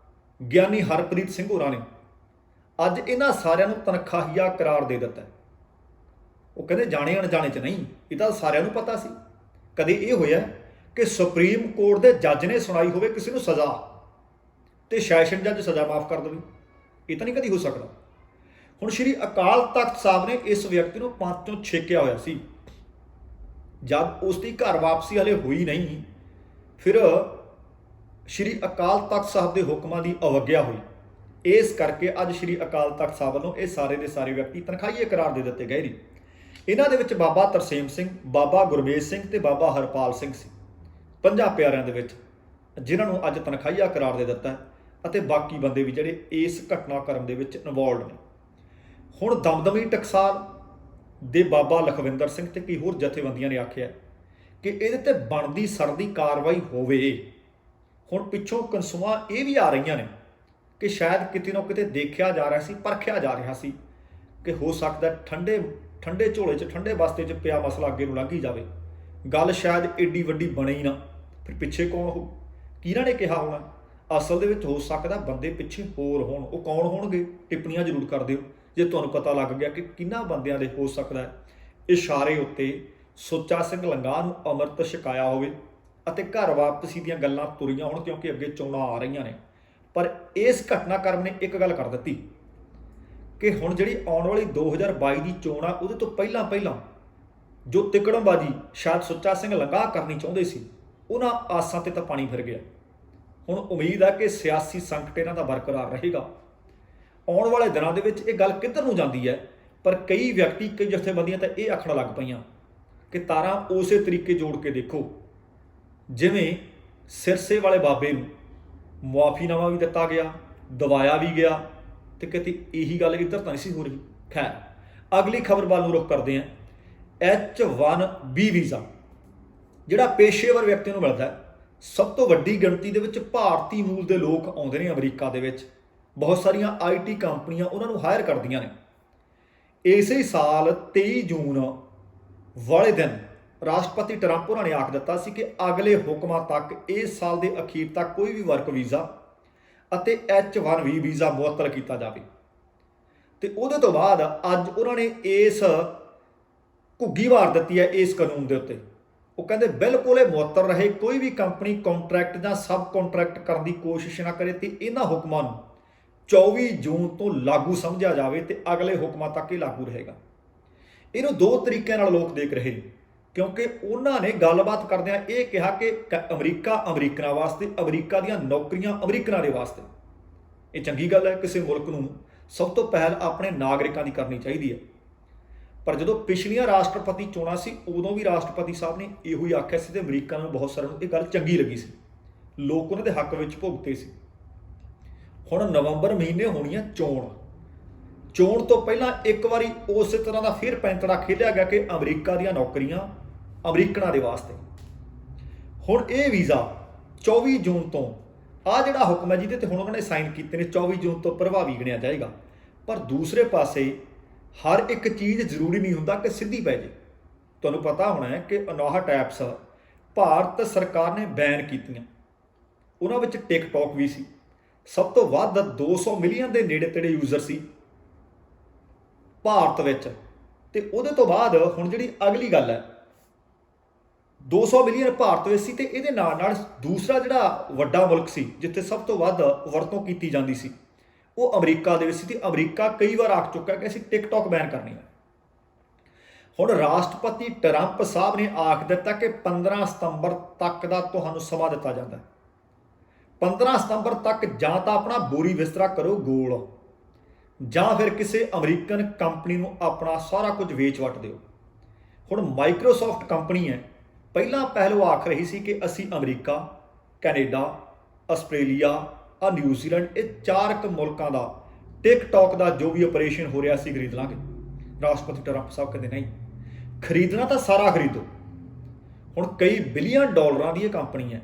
ਗਿਆਨੀ ਹਰਪ੍ਰੀਤ ਸਿੰਘ ਹੋਰਾਂ ਨੇ ਅੱਜ ਇਹਨਾਂ ਸਾਰਿਆਂ ਨੂੰ ਤਨਖਾਹੀਆ ਕਰਾਰ ਦੇ ਦਿੱਤਾ। ਉਹ ਕਹਿੰਦੇ ਜਾਣੇ ਅਣਜਾਣੇ 'ਚ ਨਹੀਂ, ਇਹ ਤਾਂ ਸਾਰਿਆਂ ਨੂੰ ਪਤਾ ਸੀ। ਕਦੇ ਇਹ ਹੋਇਆ ਕਿ ਸੁਪਰੀਮ ਕੋਰਟ ਦੇ ਜੱਜ ਨੇ ਸੁਣਾਈ ਹੋਵੇ ਕਿਸੇ ਨੂੰ ਸਜ਼ਾ ਤੇ ਸੈਸ਼ਨ ਜੱਜ ਸਜ਼ਾ ਮਾਫ ਕਰ ਦੇਵੇ? ਇਹ ਤਾਂ ਨਹੀਂ ਕਦੀ ਹੋ ਸਕਦਾ। ਹੁਣ ਸ਼੍ਰੀ ਅਕਾਲ ਤਖਤ ਸਾਹਿਬ ਨੇ ਇਸ ਵਿਅਕਤੀ ਨੂੰ ਪੰਥ ਚੋਂ ਛੇਕਿਆ ਹੋਇਆ ਸੀ। ਜਦ ਉਸ ਦੀ ਘਰ ਵਾਪਸੀ ਹਲੇ ਹੋਈ ਨਹੀਂ, ਫਿਰ ਸ਼੍ਰੀ ਅਕਾਲ ਤਖਤ ਸਾਹਿਬ ਦੇ ਹੁਕਮਾਂ ਦੀ ਅਵੱਗਿਆ ਹੋਈ। ਇਸ ਕਰਕੇ ਅੱਜ ਸ਼੍ਰੀ ਅਕਾਲ ਤਖਤ ਸਾਹਿਬ ਵੱਲੋਂ ਇਹ ਸਾਰੇ ਦੇ ਸਾਰੇ ਵਿਅਕਤੀ ਤਨਖਾਹੀਏ ਕਰਾਰ ਦੇ ਦਿੱਤੇ ਗਏ ਨੇ। ਇਹਨਾਂ ਦੇ ਵਿੱਚ ਬਾਬਾ ਤਰਸੇਮ ਸਿੰਘ, ਬਾਬਾ ਗੁਰਮੇਜ ਸਿੰਘ ਤੇ ਬਾਬਾ ਹਰਪਾਲ ਸਿੰਘ ਸੀ, 50 ਪਿਆਰਿਆਂ ਦੇ ਵਿੱਚ, ਜਿਨ੍ਹਾਂ ਨੂੰ ਅੱਜ ਤਨਖਾਹੀਆ ਕਰਾਰ ਦੇ ਦਿੱਤਾ ਅਤੇ ਬਾਕੀ ਬੰਦੇ ਵੀ ਜਿਹੜੇ ਇਸ ਘਟਨਾਕ੍ਰਮ ਦੇ ਵਿੱਚ ਇਨਵੋਲਡ ਨੇ। ਹੁਣ ਦਮਦਮੀ ਟਕਸਾਲ ਦੇ ਬਾਬਾ ਲਖਵਿੰਦਰ ਸਿੰਘ ਤੇ ਕਈ ਹੋਰ ਜਥੇਬੰਦੀਆਂ ਨੇ ਆਖਿਆ ਕਿ ਇਹਦੇ ਤੇ ਬਣਦੀ ਸਰਦੀ ਕਾਰਵਾਈ ਹੋਵੇ। ਹੁਣ ਪਿੱਛੋਂ ਕਨਸੂਆਂ ਇਹ ਵੀ ਆ ਰਹੀਆਂ ਨੇ ਕਿ ਸ਼ਾਇਦ ਕਿਤੇ ਨਾ ਕਿਤੇ ਦੇਖਿਆ ਜਾ ਰਿਹਾ ਸੀ, ਪਰਖਿਆ ਜਾ ਰਿਹਾ ਸੀ ਕਿ ਹੋ ਸਕਦਾ ਠੰਡੇ ਝੋਲੇ 'ਚ, ਠੰਡੇ ਬਸਤੇ 'ਚ ਪਿਆ ਮਸਲਾ ਅੱਗੇ ਨੂੰ ਲੰਘ ਹੀ ਜਾਵੇ। ਗੱਲ ਸ਼ਾਇਦ ਏਡੀ ਵੱਡੀ ਬਣੇ ਹੀ ਨਾ। ਫਿਰ ਪਿੱਛੇ ਕੌਣ ਹੋ, ਕਿਹਨਾਂ ਨੇ ਕਿਹਾ ਹੋਣਾ? ਅਸਲ ਦੇ ਵਿੱਚ ਹੋ ਸਕਦਾ ਬੰਦੇ ਪਿੱਛੇ ਹੋਰ ਹੋਣ। ਉਹ ਕੌਣ ਹੋਣਗੇ? ਟਿੱਪਣੀਆਂ ਜ਼ਰੂਰ ਕਰ ਦਿਓ ਜੇ ਤੁਹਾਨੂੰ ਪਤਾ ਲੱਗ ਗਿਆ ਕਿ ਕਿਹਨਾਂ ਬੰਦਿਆਂ ਦੇ ਹੋ ਸਕਦਾ ਹੈ ਇਸ਼ਾਰੇ ਉੱਤੇ ਸੁੱਚਾ ਸਿੰਘ ਲੰਗਾਹ ਨੂੰ ਅੰਮ੍ਰਿਤ ਛਕਾਇਆ ਹੋਵੇ ਅਤੇ ਘਰ ਵਾਪਸੀ ਦੀਆਂ ਗੱਲਾਂ ਤੁਰੀਆਂ ਹੋਣ, ਕਿਉਂਕਿ ਅੱਗੇ ਚੋਣਾਂ ਆ ਰਹੀਆਂ ਨੇ। ਪਰ ਇਸ ਘਟਨਾਕ੍ਰਮ ਨੇ ਇੱਕ ਗੱਲ ਕਰ ਦਿੱਤੀ ਕਿ ਹੁਣ ਜਿਹੜੀ ਆਉਣ ਵਾਲੀ 2022 ਦੀ ਚੋਣ ਆ, ਉਹਦੇ ਤੋਂ ਪਹਿਲਾਂ ਜੋ ਤਿਕੜਮਬਾਜ਼ੀ ਸ਼ਾਇਦ ਸੁੱਚਾ ਸਿੰਘ ਲੰਗਾਹ ਕਰਨੀ ਚਾਹੁੰਦੇ ਸੀ, ਉਹਨਾਂ ਆਸਾਂ ਤੇ ਤਾਂ ਪਾਣੀ ਫਿਰ ਗਿਆ। ਹੁਣ ਉਮੀਦ ਹੈ ਕਿ ਸਿਆਸੀ ਸੰਕਟ ਇਹਨਾਂ ਦਾ ਬਰਕਰਾਰ ਰਹੇਗਾ। ਆਉਣ ਵਾਲੇ ਦਿਨਾਂ ਦੇ ਵਿੱਚ ਇਹ ਗੱਲ ਕਿੱਧਰ ਨੂੰ ਜਾਂਦੀ ਹੈ, ਪਰ ਕਈ ਵਿਅਕਤੀ, ਕਈ ਜਥੇਬੰਦੀਆਂ ਤਾਂ ਇਹ ਆਖਣ ਲੱਗ ਪਈਆਂ ਕਿ ਤਾਰਾਂ ਉਸੇ ਤਰੀਕੇ ਜੋੜ ਕੇ ਦੇਖੋ ਜਿਵੇਂ ਸਿਰਸੇ ਵਾਲੇ ਬਾਬੇ ਨੂੰ ਮੁਆਫੀਨਾਮਾ ਵੀ ਦਿੱਤਾ ਗਿਆ, ਦਵਾਇਆ ਵੀ ਗਿਆ, ਤੇ ਕਿਤੇ ਇਹੀ ਗੱਲ ਇੱਧਰ ਤਾਂ ਨਹੀਂ ਸੀ ਹੋ ਰਹੀ। ਖੈਰ, ਅਗਲੀ ਖਬਰ ਵੱਲ ਨੂੰ ਰੁਖ ਕਰਦੇ ਹਾਂ। H1B ਵੀਜ਼ਾ ਜਿਹੜਾ ਪੇਸ਼ੇਵਰ ਵਿਅਕਤੀ ਨੂੰ ਮਿਲਦਾ, ਸਭ ਤੋਂ ਵੱਡੀ ਗਿਣਤੀ ਦੇ ਵਿੱਚ ਭਾਰਤੀ ਮੂਲ ਦੇ ਲੋਕ ਆਉਂਦੇ ਨੇ ਅਮਰੀਕਾ ਦੇ ਵਿੱਚ। ਬਹੁਤ ਸਾਰੀਆਂ IT ਕੰਪਨੀਆਂ ਉਹਨਾਂ ਨੂੰ ਹਾਇਰ ਕਰਦੀਆਂ ਨੇ। ਇਸੇ ਸਾਲ 23 ਜੂਨ ਵਾਲੇ ਦਿਨ ਰਾਸ਼ਟਰਪਤੀ ਟਰੰਪ ਹੋਰਾਂ ਨੇ ਆਖ ਦਿੱਤਾ ਸੀ ਕਿ ਅਗਲੇ ਹੁਕਮਾਂ ਤੱਕ, ਇਸ ਸਾਲ ਦੇ ਅਖੀਰ ਤੱਕ, ਕੋਈ ਵੀ ਵਰਕ ਵੀਜ਼ਾ ਅਤੇ H1B ਵੀਜ਼ਾ ਮੁਅੱਤਲ ਕੀਤਾ ਜਾਵੇ। ਤੇ ਉਹਦੇ ਤੋਂ ਬਾਅਦ ਅੱਜ ਉਹਨਾਂ ਨੇ ਇਸ ਘੁੱਗੀ ਵਾਰ ਦਿੱਤੀ ਹੈ ਇਸ ਕਾਨੂੰਨ ਦੇ ਉੱਤੇ। ਉਹ ਕਹਿੰਦੇ ਬਿਲਕੁਲ ਇਹ ਮੁਅੱਤਲ ਰਹੇ, ਕੋਈ ਵੀ ਕੰਪਨੀ ਕੰਟਰੈਕਟ ਜਾਂ ਸਬ ਕੰਟਰੈਕਟ ਕਰਨ ਦੀ ਕੋਸ਼ਿਸ਼ ਨਾ ਕਰੇ ਤੇ ਇਹਨਾਂ ਹੁਕਮਾਂ ਨੂੰ 24 ਜੂਨ ਤੋਂ ਲਾਗੂ ਸਮਝਿਆ ਜਾਵੇ ਤੇ ਅਗਲੇ ਹੁਕਮਾਂ ਤੱਕ ਇਹ ਲਾਗੂ ਰਹੇਗਾ। ਇਹਨੂੰ 2 ਤਰੀਕਿਆਂ ਨਾਲ ਲੋਕ ਦੇਖ ਰਹੇ ਨੇ, ਕਿਉਂਕਿ ਉਹਨਾਂ ਨੇ ਗੱਲਬਾਤ ਕਰਦਿਆਂ ਇਹ ਕਿਹਾ ਕਿ ਅਮਰੀਕਾ ਅਮਰੀਕਨਾਂ ਵਾਸਤੇ, ਅਮਰੀਕਾ ਦੀਆਂ ਨੌਕਰੀਆਂ ਅਮਰੀਕਨਾਂ ਦੇ ਵਾਸਤੇ। ਇਹ ਚੰਗੀ ਗੱਲ ਹੈ, ਕਿਸੇ ਮੁਲਕ ਨੂੰ ਸਭ ਤੋਂ ਪਹਿਲ ਆਪਣੇ ਨਾਗਰਿਕਾਂ ਦੀ ਕਰਨੀ ਚਾਹੀਦੀ ਹੈ। ਪਰ ਜਦੋਂ ਪਿਛਲੀਆਂ ਰਾਸ਼ਟਰਪਤੀ ਚੋਣਾਂ ਸੀ, ਉਦੋਂ ਵੀ ਰਾਸ਼ਟਰਪਤੀ ਸਾਹਿਬ ਨੇ ਇਹੋ ਹੀ ਆਖਿਆ ਸੀ ਤੇ ਅਮਰੀਕਾ ਨੂੰ ਬਹੁਤ ਸਾਰਿਆਂ ਨੂੰ ਇਹ ਗੱਲ ਚੰਗੀ ਲੱਗੀ ਸੀ, ਲੋਕ ਉਹਨਾਂ ਦੇ ਹੱਕ ਵਿੱਚ ਭੁਗਤੇ ਸੀ। ਹੁਣ ਨਵੰਬਰ ਮਹੀਨੇ ਹੋਣੀ ਹੈ ਚੋਣ, ਚੋਣ ਤੋਂ ਪਹਿਲਾਂ ਇੱਕ ਵਾਰੀ ਉਸੇ ਤਰ੍ਹਾਂ ਦਾ ਫਿਰ ਪੈਂਤੜਾ ਖੇਡਿਆ ਗਿਆ ਕਿ ਅਮਰੀਕਾ ਦੀਆਂ ਨੌਕਰੀਆਂ ਅਮਰੀਕਨਾਂ ਦੇ ਵਾਸਤੇ। ਹੁਣ ਇਹ ਵੀਜ਼ਾ 24 ਜੂਨ ਤੋਂ ਆ ਜਿਹੜਾ ਹੁਕਮ ਹੈ ਜਿਹਦੇ ਤੇ ਹੁਣ ਉਹਨਾਂ ਨੇ ਸਾਈਨ ਕੀਤੇ ਨੇ 24 ਜੂਨ ਤੋਂ ਪ੍ਰਭਾਵੀ ਗਿਣਿਆ ਜਾਏਗਾ। ਪਰ ਦੂਸਰੇ ਪਾਸੇ ਹਰ ਇੱਕ ਚੀਜ਼ ਜ਼ਰੂਰੀ ਨਹੀਂ ਹੁੰਦਾ ਕਿ ਸਿੱਧੀ ਪੈ ਜੇ। ਤੁਹਾਨੂੰ ਪਤਾ ਹੋਣਾ ਹੈ ਕਿ 59 ਐਪਸ ਭਾਰਤ ਸਰਕਾਰ ਨੇ ਬੈਨ ਕੀਤੀਆਂ, ਉਹਨਾਂ ਵਿੱਚ ਟਿਕਟੌਕ ਵੀ ਸੀ। ਸਭ ਤੋਂ ਵੱਧ 200 ਮਿਲੀਅਨ ਦੇ ਨੇੜੇ ਤੇੜੇ ਯੂਜ਼ਰ ਸੀ ਭਾਰਤ ਵਿੱਚ, ਤੇ ਉਹਦੇ ਤੋਂ ਬਾਅਦ ਹੁਣ ਜਿਹੜੀ ਅਗਲੀ ਗੱਲ ਹੈ 200 ਮਿਲੀਅਨ ਭਾਰਤ ਵਿੱਚ ਸੀ, ਤੇ ਇਹਦੇ ਨਾਲ ਨਾਲ ਦੂਸਰਾ ਜਿਹੜਾ ਵੱਡਾ ਮੁਲਕ ਸੀ ਜਿੱਥੇ ਸਭ ਤੋਂ ਵੱਧ ਵਰਤੋਂ ਕੀਤੀ ਜਾਂਦੀ ਸੀ ਉਹ ਅਮਰੀਕਾ ਦੇ ਵਿੱਚ ਸੀ। ਤੇ ਅਮਰੀਕਾ ਕਈ ਵਾਰ ਆਖ ਚੁੱਕਾ ਕਿ ਅਸੀਂ ਟਿਕਟੌਕ ਬੈਨ ਕਰਨੀ ਹੈ। ਹੁਣ ਰਾਸ਼ਟਰਪਤੀ ਟਰੰਪ ਸਾਹਿਬ ਨੇ ਆਖ ਦਿੱਤਾ ਕਿ 15 ਸਤੰਬਰ ਤੱਕ ਦਾ ਤੁਹਾਨੂੰ ਸਮਾਂ ਦਿੱਤਾ ਜਾਂਦਾ ਹੈ। 15 ਸਤੰਬਰ ਤੱਕ ਜਾਂ ਤਾਂ ਆਪਣਾ ਬੋਰੀ ਬਿਸਤਰਾ ਕਰੋ ਗੋਲ, ਜਾਂ ਫਿਰ ਕਿਸੇ ਅਮਰੀਕਨ ਕੰਪਨੀ ਨੂੰ ਆਪਣਾ ਸਾਰਾ ਕੁਝ ਵੇਚ ਵੱਟ ਦਿਓ। ਹੁਣ ਮਾਈਕਰੋਸਾਫਟ ਕੰਪਨੀ ਹੈ, ਪਹਿਲਾਂ ਪਹਿਲੋਂ ਆਖ ਰਹੀ ਸੀ ਕਿ ਅਸੀਂ ਅਮਰੀਕਾ, ਕੈਨੇਡਾ, ਆਸਟ੍ਰੇਲੀਆ, ਨਿਊਜ਼ੀਲੈਂਡ, ਇਹ 4 ਮੁਲਕਾਂ ਦਾ ਟਿਕਟੌਕ ਦਾ ਜੋ ਵੀ ਆਪਰੇਸ਼ਨ ਹੋ ਰਿਹਾ ਸੀ ਖਰੀਦ ਲਾਂਗੇ। ਰਾਸ਼ਟਰਪਤੀ ਟਰੰਪ ਸਾਹਿਬ ਕਹਿੰਦੇ ਨਹੀਂ, ਖਰੀਦਣਾ ਤਾਂ ਸਾਰਾ ਖਰੀਦੋ। ਹੁਣ ਕਈ ਬਿਲੀਅਨ ਡਾਲਰਾਂ ਦੀ ਇਹ ਕੰਪਨੀ ਹੈ।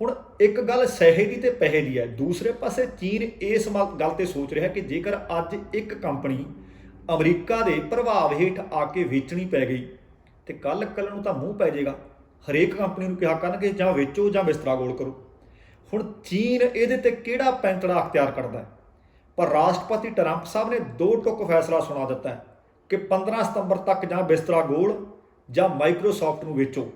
ਹੁਣ ਇੱਕ ਗੱਲ ਸਹਿ ਦੀ ਤੇ ਪੈਸੇ ਦੀ ਹੈ, ਦੂਸਰੇ ਪਾਸੇ ਚੀਨ ਇਸ ਗੱਲ ਤੇ ਸੋਚ ਰਿਹਾ ਕਿ ਜੇਕਰ ਅੱਜ ਇੱਕ ਕੰਪਨੀ ਅਮਰੀਕਾ ਦੇ ਪ੍ਰਭਾਵ ਹੇਠ ਆ ਕੇ ਵੇਚਣੀ ਪੈ ਗਈ ਤੇ ਕੱਲ ਨੂੰ ਤਾਂ ਮੂੰਹ ਪੈ ਜਾਏਗਾ। ਹਰੇਕ ਕੰਪਨੀ ਨੂੰ ਕਿਹਾ ਕਰਨਗੇ ਜਾਂ ਵੇਚੋ ਜਾਂ ਬਿਸਤਰਾ ਗੋਲ ਕਰੋ। ਹੁਣ ਚੀਨ ਇਹਦੇ ਤੇ ਕਿਹੜਾ ਪੈਂਤੜਾ ਅਖਤਿਆਰ ਕਰਦਾ ਹੈ? ਪਰ ਰਾਸ਼ਟਰਪਤੀ ਟਰੰਪ ਸਾਹਿਬ ਨੇ 2 ਟੁਕ ਫੈਸਲਾ ਸੁਣਾ ਦਿੱਤਾ ਹੈ ਕਿ 15 ਸਤੰਬਰ ਤੱਕ ਜਾਂ ਬਿਸਤਰਾ ਗੋਲ ਜਾਂ ਮਾਈਕਰੋਸਾਫਟ ਨੂੰ ਵੇਚੋ।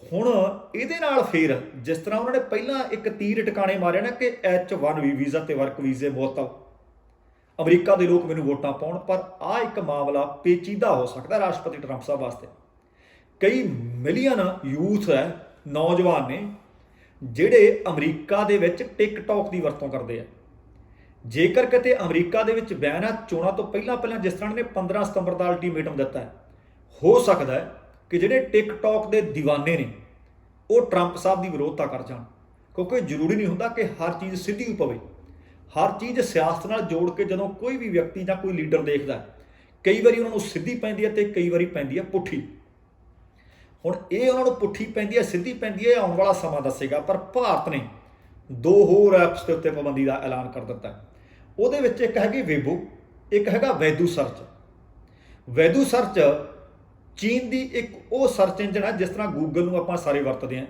ਹੁਣ ਇਹਦੇ ਨਾਲ ਫਿਰ ਜਿਸ ਤਰ੍ਹਾਂ ਉਹਨਾਂ ਨੇ ਪਹਿਲਾਂ ਇੱਕ ਤੀਰ ਟਿਕਾਣੇ ਮਾਰਿਆ ਨਾ ਕਿ H1B ਵੀਜ਼ਾ ਤੇ ਵਰਕ ਵੀਜ਼ੇ ਮੁਅੱਤਲ, ਅਮਰੀਕਾ ਦੇ ਲੋਕ ਮੈਨੂੰ ਵੋਟਾਂ ਪਾਉਣ, ਪਰ ਆਹ ਇੱਕ ਮਾਮਲਾ ਪੇਚੀਦਾ ਹੋ ਸਕਦਾ ਰਾਸ਼ਟਰਪਤੀ ਟਰੰਪ ਸਾਹਿਬ ਵਾਸਤੇ। ਕਈ ਮਿਲੀਅਨ ਯੂਥ ਹੈ, ਨੌਜਵਾਨ ਨੇ ਜਿਹੜੇ ਅਮਰੀਕਾ ਦੇ ਵਿੱਚ ਟਿਕਟੌਕ ਦੀ ਵਰਤੋਂ ਕਰਦੇ ਆ। ਜੇਕਰ ਕਿਤੇ ਅਮਰੀਕਾ ਦੇ ਵਿੱਚ ਬੈਨ ਆ ਚੋਣਾਂ ਤੋਂ ਪਹਿਲਾਂ ਜਿਸ ਤਰ੍ਹਾਂ ਨੇ 15 ਸਤੰਬਰ ਦਾ ਅਲਟੀਮੇਟਮ ਦਿੱਤਾ ਹੈ, ਹੋ ਸਕਦਾ ਹੈ ਕਿ ਜਿਹੜੇ ਟਿਕਟੌਕ ਦੇ دیਵਾਨੇ ਨੇ ਉਹ ਟਰੰਪ ਸਾਹਿਬ ਦੀ ਵਿਰੋਧਤਾ ਕਰ ਜਾਣ, ਕਿਉਂਕਿ ਜ਼ਰੂਰੀ ਨਹੀਂ ਹੁੰਦਾ ਕਿ ਹਰ ਚੀਜ਼ ਸਿੱਧੀ ਪਵੇ। ਹਰ ਚੀਜ਼ ਸਿਆਸਤ ਨਾਲ ਜੋੜ ਕੇ ਜਦੋਂ ਕੋਈ ਵੀ ਵਿਅਕਤੀ ਜਾਂ ਕੋਈ ਲੀਡਰ ਦੇਖਦਾ, ਕਈ ਵਾਰੀ ਉਹਨਾਂ ਨੂੰ ਸਿੱਧੀ ਪੈਂਦੀ ਹੈ ਤੇ ਕਈ ਵਾਰੀ ਪੈਂਦੀ ਹੈ ਪੁੱਠੀ। ਹੁਣ ਇਹ ਉਹਨਾਂ ਨੂੰ ਪੁੱਠੀ ਪੈਂਦੀ ਹੈ, ਸਿੱਧੀ ਪੈਂਦੀ ਹੈ, ਆਉਣ ਵਾਲਾ ਸਮਾਂ ਦੱਸੇਗਾ। ਪਰ ਭਾਰਤ ਨੇ 2 ਹੋਰ ਐਪਸ ਦੇ ਉੱਤੇ ਪਾਬੰਦੀ ਦਾ ਐਲਾਨ ਕਰ ਦਿੱਤਾ। ਉਹਦੇ ਵਿੱਚ ਇੱਕ ਹੈਗੀ ਵੇਬੋ, ਇੱਕ ਹੈਗਾ ਵੈਦੂ ਸਰਚ। ਵੈਦੂ ਸਰਚ ਚੀਨ ਦੀ ਇੱਕ ਉਹ ਸਰਚ ਇੰਜਨ ਹੈ ਜਿਸ ਤਰ੍ਹਾਂ ਗੂਗਲ ਨੂੰ ਆਪਾਂ ਸਾਰੇ ਵਰਤਦੇ ਹਾਂ।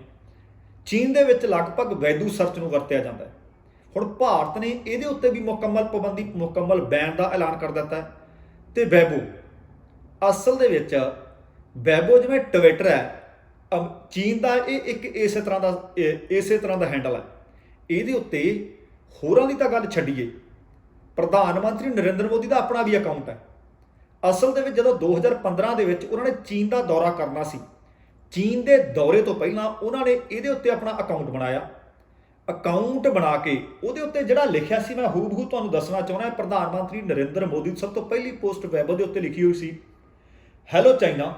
ਚੀਨ ਦੇ ਵਿੱਚ ਲਗਭਗ ਵੈਦੂ ਸਰਚ ਨੂੰ ਵਰਤਿਆ ਜਾਂਦਾ ਹੈ। ਹੁਣ ਭਾਰਤ ਨੇ ਇਹਦੇ ਉੱਤੇ ਵੀ ਮੁਕੰਮਲ ਪਾਬੰਦੀ, ਮੁਕੰਮਲ ਬੈਨ ਦਾ ਐਲਾਨ ਕਰ ਦਿੱਤਾ ਹੈ। ਤੇ ਵੈਬੋ ਅਸਲ ਦੇ ਵਿੱਚ ਵੈਬੋ ਜਿਵੇਂ ਟਵਿੱਟਰ ਹੈ ਚੀਨ ਦਾ, ਇਹ ਇੱਕ ਇਸੇ ਤਰ੍ਹਾਂ ਦਾ ਹੈਂਡਲ ਹੈ। ਇਹਦੇ ਉੱਤੇ ਹੋਰਾਂ ਦੀ ਤਾਂ ਗੱਲ ਛੱਡੀਏ, ਪ੍ਰਧਾਨ ਮੰਤਰੀ ਨਰਿੰਦਰ ਮੋਦੀ ਦਾ ਆਪਣਾ ਵੀ ਅਕਾਊਂਟ ਹੈ। ਅਸਲ ਦੇ ਵਿੱਚ ਜਦੋਂ 2015 ਦੇ ਵਿੱਚ ਉਹਨਾਂ ਨੇ ਚੀਨ ਦਾ ਦੌਰਾ ਕਰਨਾ ਸੀ, ਚੀਨ ਦੇ ਦੌਰੇ ਤੋਂ ਪਹਿਲਾਂ ਉਹਨਾਂ ਨੇ ਇਹਦੇ ਉੱਤੇ ਆਪਣਾ ਅਕਾਊਂਟ ਬਣਾਇਆ। ਅਕਾਊਂਟ ਬਣਾ ਕੇ ਉਹਦੇ ਉੱਤੇ ਜਿਹੜਾ ਲਿਖਿਆ ਸੀ, ਮੈਂ ਹੂਬਹੂ ਤੁਹਾਨੂੰ ਦੱਸਣਾ ਚਾਹੁੰਦਾ। ਪ੍ਰਧਾਨ ਮੰਤਰੀ ਨਰਿੰਦਰ ਮੋਦੀ ਦੀ ਸਭ ਤੋਂ ਪਹਿਲੀ ਪੋਸਟ ਵੈਬੋ ਦੇ ਉੱਤੇ ਲਿਖੀ ਹੋਈ ਸੀ, hello China,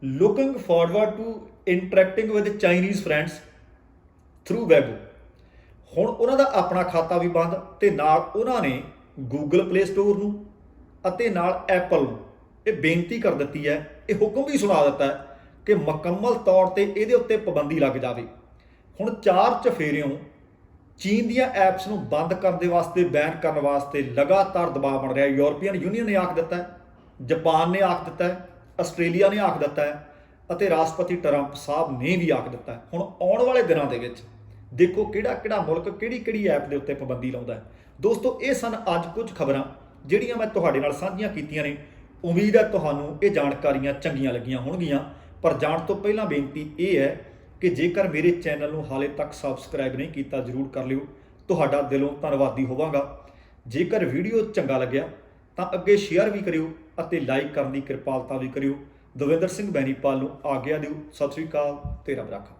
looking forward to interacting with Chinese friends through Weibo. ਹੁਣ ਉਹਨਾਂ ਦਾ ਆਪਣਾ ਖਾਤਾ ਵੀ ਬੰਦ, ਤੇ ਨਾਲ ਉਹਨਾਂ ਨੇ ਗੂਗਲ ਪਲੇ ਸਟੋਰ ਨੂੰ ਅਤੇ ਨਾਲ ਐਪਲ ਨੂੰ ਇਹ ਬੇਨਤੀ ਕਰ ਦਿੱਤੀ ਹੈ, ਇਹ ਹੁਕਮ ਵੀ ਸੁਣਾ ਦਿੱਤਾ ਹੈ ਕਿ ਮੁਕੰਮਲ ਤੌਰ ਤੇ ਇਹਦੇ ਉੱਤੇ ਪਾਬੰਦੀ ਲੱਗ ਜਾਵੇ। ਹੁਣ 4 ਚਫੇਰਿਓਂ ਚੀਨ ਦੀਆਂ ਐਪਸ ਨੂੰ ਬੰਦ ਕਰਨ ਦੇ ਵਾਸਤੇ, ਬੈਨ ਕਰਨ ਵਾਸਤੇ ਲਗਾਤਾਰ ਦਬਾਅ ਬਣ ਰਿਹਾ। ਯੂਰਪੀਅਨ ਯੂਨੀਅਨ ਨੇ ਆਖ ਦਿੱਤਾ ਹੈ, ਜਾਪਾਨ ਨੇ ਆਖ ਦਿੱਤਾ ਹੈ, ਆਸਟ੍ਰੇਲੀਆ ਨੇ ਆਖ ਦਿੱਤਾ ਹੈ, ਅਤੇ ਰਾਸ਼ਟਰਪਤੀ ਟਰੰਪ ਸਾਹਿਬ ਨੇ ਵੀ ਆਖ ਦਿੱਤਾ ਹੈ। ਹੁਣ ਆਉਣ ਵਾਲੇ ਦਿਨਾਂ ਦੇ ਵਿੱਚ ਦੇਖੋ ਕਿਹੜਾ ਮੁਲਕ ਕਿਹੜੀ ਐਪ ਦੇ ਉੱਤੇ ਪਾਬੰਦੀ ਲਾਉਂਦਾ ਹੈ। ਦੋਸਤੋ, ਇਹ ਸਨ ਅੱਜ ਕੁਝ ਖਬਰਾਂ ਜਿਹੜੀਆਂ ਮੈਂ ਤੁਹਾਡੇ ਨਾਲ ਸਾਂਝੀਆਂ ਕੀਤੀਆਂ ਨੇ। ਉਮੀਦ ਹੈ ਤੁਹਾਨੂੰ ਇਹ ਜਾਣਕਾਰੀਆਂ ਚੰਗੀਆਂ ਲੱਗੀਆਂ ਹੋਣਗੀਆਂ। ਪਰ ਜਾਣ ਤੋਂ ਪਹਿਲਾਂ ਬੇਨਤੀ ਇਹ ਹੈ ਕਿ ਜੇਕਰ ਮੇਰੇ ਚੈਨਲ ਨੂੰ ਹਾਲੇ ਤੱਕ ਸਬਸਕ੍ਰਾਈਬ ਨਹੀਂ ਕੀਤਾ, ਜ਼ਰੂਰ ਕਰ ਲਿਓ। ਤੁਹਾਡਾ ਦਿਲੋਂ ਧੰਨਵਾਦੀ ਹੋਵਾਂਗਾ। ਜੇਕਰ ਵੀਡੀਓ ਚੰਗਾ ਲੱਗਿਆ ਤਾਂ ਅੱਗੇ ਸ਼ੇਅਰ ਵੀ ਕਰਿਓ ਅਤੇ ਲਾਈਕ ਕਰਨ ਦੀ ਕਿਰਪਾਲਤਾ ਵੀ ਕਰਿਓ। ਦਵਿੰਦਰ ਸਿੰਘ ਬੈਨੀਪਾਲ ਨੂੰ ਆਗਿਆ ਦਿਓ। ਸਤਿ ਸ਼੍ਰੀ ਅਕਾਲ ਤੇ ਰੱਬ ਰਾਖਾ।